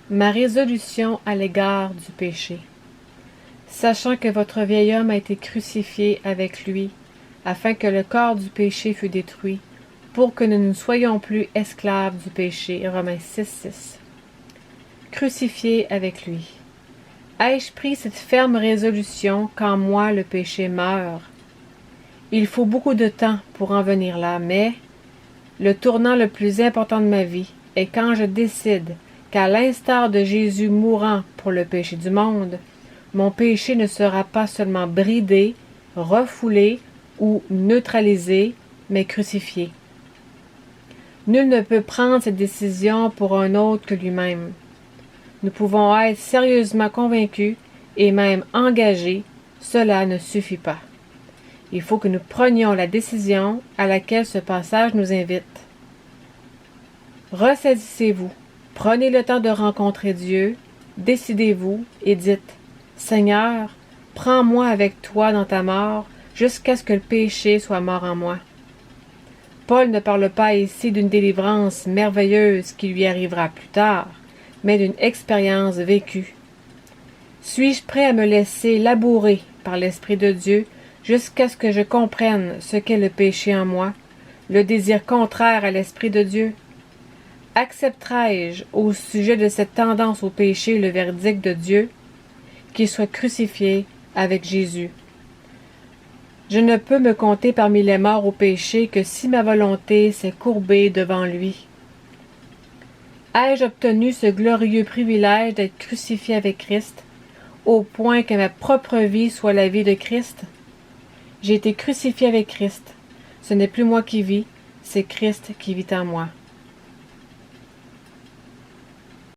Ma résolution à l'égard du péché. Sachant que votre vieil homme a été crucifié avec lui, afin que le corps du péché fût détruit, pour que nous ne soyons plus esclaves du péché. Romains 6:6. Crucifié avec lui. Ai-je pris cette ferme résolution qu'en moi le péché meure? Il faut beaucoup de temps pour en venir là, mais le tournant le plus important de ma vie est quand je décide qu'à l'instar de Jésus mourant pour le péché du monde, mon péché ne sera pas seulement bridé, refoulé ou neutralisé, mais crucifié. Nul ne peut prendre cette décision pour un autre que lui-même. Nous pouvons être sérieusement convaincus et même engagés, cela ne suffit pas. Il faut que nous prenions la décision à laquelle ce passage nous invite. Ressaisissez-vous, prenez le temps de rencontrer Dieu, décidez-vous et dites « Seigneur, prends-moi avec toi dans ta mort jusqu'à ce que le péché soit mort en moi. » Paul ne parle pas ici d'une délivrance merveilleuse qui lui arrivera plus tard, mais d'une expérience vécue. Suis-je prêt à me laisser labourer par l'Esprit de Dieu jusqu'à ce que je comprenne ce qu'est le péché en moi, le désir contraire à l'Esprit de Dieu? Accepterai-je au sujet de cette tendance au péché le verdict de Dieu, qu'il soit crucifié avec Jésus? Je ne peux me compter parmi les morts au péché que si ma volonté s'est courbée devant lui. Ai-je obtenu ce glorieux privilège d'être crucifié avec Christ, au point que ma propre vie soit la vie de Christ? J'ai été crucifié avec Christ. Ce n'est plus moi qui vis, c'est Christ qui vit en moi.